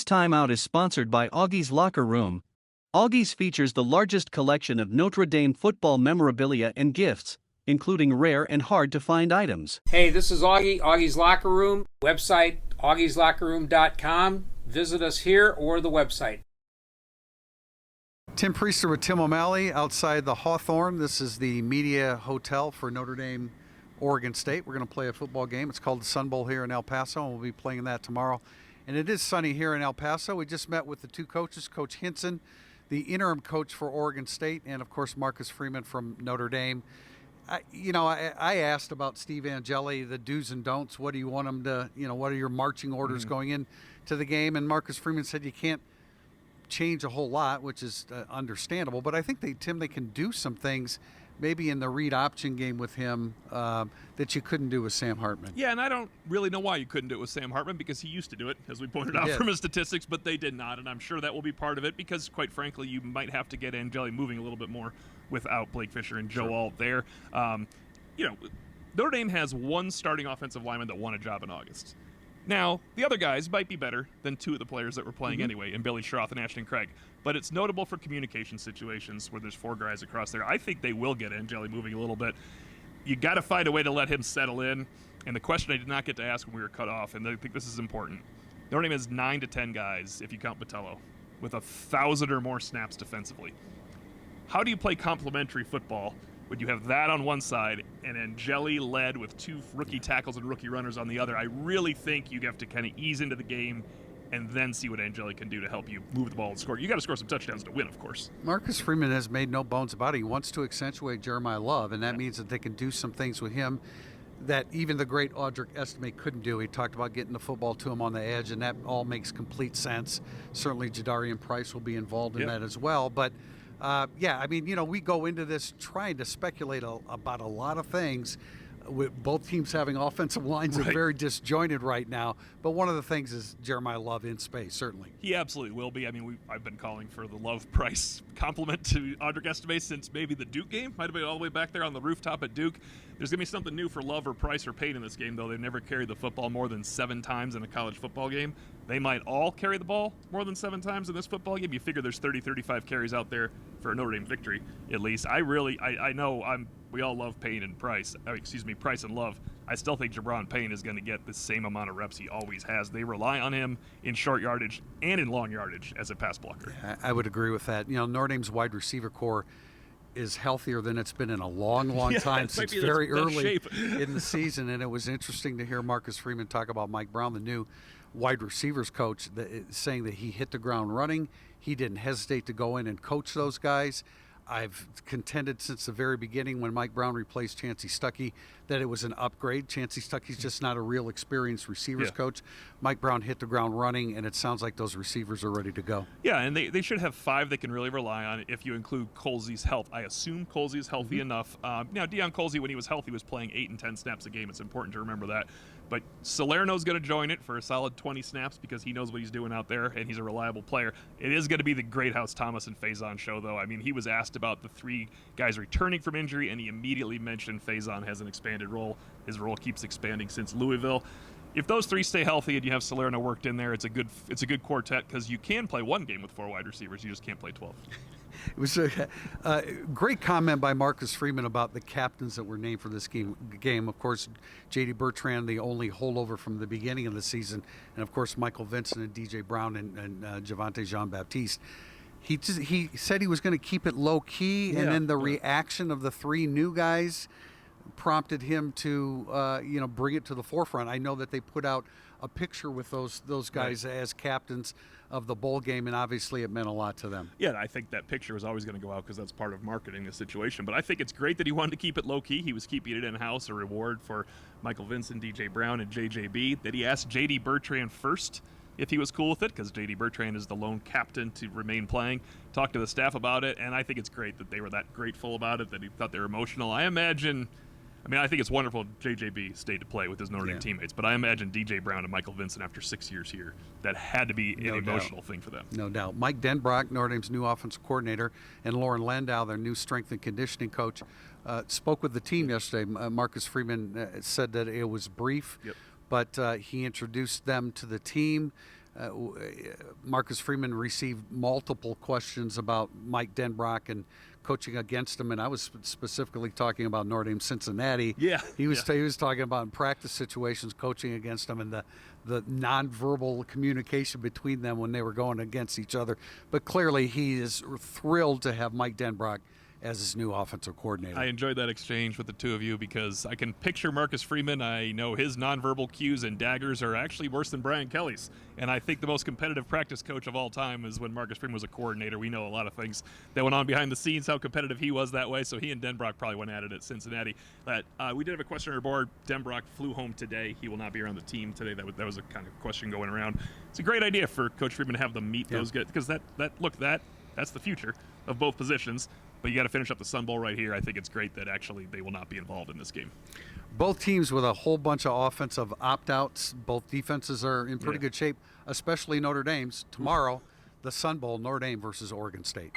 timeout is sponsored by Augie's Locker Room. Augie's features the largest collection of Notre Dame football memorabilia and gifts, including rare and hard-to-find items. Hey, this is Augie, Augie's Locker Room. Website, augieslockerroom.com. Visit us here or the website. Tim Priester with Tim O'Malley outside the Hawthorne. This is the media hotel for Notre Dame, Oregon State. We're going to play a football game. It's called the Sun Bowl here in El Paso, and we'll be playing that tomorrow. And it is sunny here in El Paso. We just met with the two coaches, Coach Hynson, the interim coach for Oregon State, and, of course, Marcus Freeman from Notre Dame. I asked about Steve Angeli, the do's and don'ts. What do you want him to, what are your marching orders going into the game? And Marcus Freeman said you can't change a whole lot, which is understandable. But I think they can do some things maybe in the read option game with him that you couldn't do with Sam Hartman. Yeah, and I don't really know why you couldn't do it with Sam Hartman, because he used to do it, as we pointed out from his statistics, but they did not, and I'm sure that will be part of it because, quite frankly, you might have to get Angeli moving a little bit more without Blake Fisher and Joe Alt there. Notre Dame has one starting offensive lineman that won a job in August. Now, the other guys might be better than two of the players that were playing anyway, in Billy Schroth and Ashton Craig. But it's notable for communication situations where there's four guys across there. I think they will get Angeli moving a little bit. You got to find a way to let him settle in. And the question I did not get to ask when we were cut off, and I think this is important. Notre Dame has 9 to 10 guys, if you count Botello, with 1,000 or more snaps defensively. How do you play complementary football when you have that on one side and Angeli led with 2 rookie tackles and rookie runners on the other? I really think you have to kind of ease into the game and then see what Angeli can do to help you move the ball and score. You got to score some touchdowns to win, of course. Marcus Freeman has made no bones about it. He wants to accentuate Jeremiah Love, and that means that they can do some things with him that even the great Audric Estime couldn't do. He talked about getting the football to him on the edge, and that all makes complete sense. Certainly Jadarian Price will be involved in that as well. But we go into this trying to speculate about a lot of things, with both teams having offensive lines that are very disjointed right now. But one of the things is Jeremiah Love in space, certainly. He absolutely will be. I mean, I've been calling for the Love-Price compliment to Audric Estime since maybe the Duke game. Might have been all the way back there on the rooftop at Duke. There's going to be something new for Love or Price or Payne in this game, though. They've never carried the football more than 7 times in a college football game. They might all carry the ball more than 7 times in this football game. You figure there's 30, 35 carries out there for a Notre Dame victory, at least. I know we all love Payne and Price. Price and Love. I still think Jabron Payne is going to get the same amount of reps he always has. They rely on him in short yardage and in long yardage as a pass blocker. I would agree with that. Notre Dame's wide receiver core is healthier than it's been in a long time, since very early in the season. And it was interesting to hear Marcus Freeman talk about Mike Brown, the new wide receivers coach, saying that he hit the ground running. He didn't hesitate to go in and coach those guys. I've contended since the very beginning when Mike Brown replaced Chancey Stuckey that it was an upgrade. Chancey Stuckey's just not a real experienced receivers coach. Mike Brown hit the ground running, and it sounds like those receivers are ready to go. Yeah, and they should have 5 they can really rely on if you include Colsey's health. I assume Colsey's healthy enough. Now, Deion Colsey, when he was healthy, was playing 8 and 10 snaps a game. It's important to remember that. But Salerno's going to join it for a solid 20 snaps because he knows what he's doing out there, and he's a reliable player. It is going to be the Great House Thomas and Faison show, though. I mean, he was asked about the 3 guys returning from injury, and he immediately mentioned Faison has an expanded role. His role keeps expanding since Louisville. If those 3 stay healthy and you have Salerno worked in there, it's a good quartet because you can play one game with 4 wide receivers. You just can't play 12. It was a great comment by Marcus Freeman about the captains that were named for this game. Of course, J.D. Bertrand, the only holdover from the beginning of the season, and of course Michael Vincent and D.J. Brown and Javonte Jean-Baptiste. He said he was going to keep it low key, and then the reaction of the 3 new guys prompted him to bring it to the forefront. I know that they put out a picture with those guys as captains of the bowl game, and obviously it meant a lot to them. Yeah, I think that picture was always going to go out because that's part of marketing the situation. But I think it's great that he wanted to keep it low-key. He was keeping it in-house, a reward for Michael Vincent, D.J. Brown, and JJB. That he asked J.D. Bertrand first if he was cool with it, because J.D. Bertrand is the lone captain to remain playing. Talked to the staff about it, and I think it's great that they were that grateful about it, that he thought they were emotional. I think it's wonderful JJB stayed to play with his Notre Dame teammates, but I imagine DJ Brown and Michael Vincent after 6 years here, that had to be an emotional thing for them. No doubt. Mike Denbrock, Notre Dame's new offensive coordinator, and Lauren Landau, their new strength and conditioning coach, spoke with the team yesterday. Marcus Freeman said that it was brief, but he introduced them to the team. Marcus Freeman received multiple questions about Mike Denbrock and coaching against him, and I was specifically talking about Notre Dame Cincinnati. Yeah, he was talking about in practice situations coaching against him and the nonverbal communication between them when they were going against each other. But clearly, he is thrilled to have Mike Denbrock as his new offensive coordinator. I enjoyed that exchange with the two of you because I can picture Marcus Freeman. I know his nonverbal cues and daggers are actually worse than Brian Kelly's. And I think the most competitive practice coach of all time is when Marcus Freeman was a coordinator. We know a lot of things that went on behind the scenes, how competitive he was that way. So he and Denbrock probably went at it at Cincinnati. But we did have a question on our board. Denbrock flew home today. He will not be around the team today. That was a kind of question going around. It's a great idea for Coach Freeman to have them meet those guys because that's the future of both positions. But you got to finish up the Sun Bowl right here. I think it's great that actually they will not be involved in this game. Both teams with a whole bunch of offensive opt-outs. Both defenses are in pretty good shape, especially Notre Dame's. Tomorrow, the Sun Bowl, Notre Dame versus Oregon State.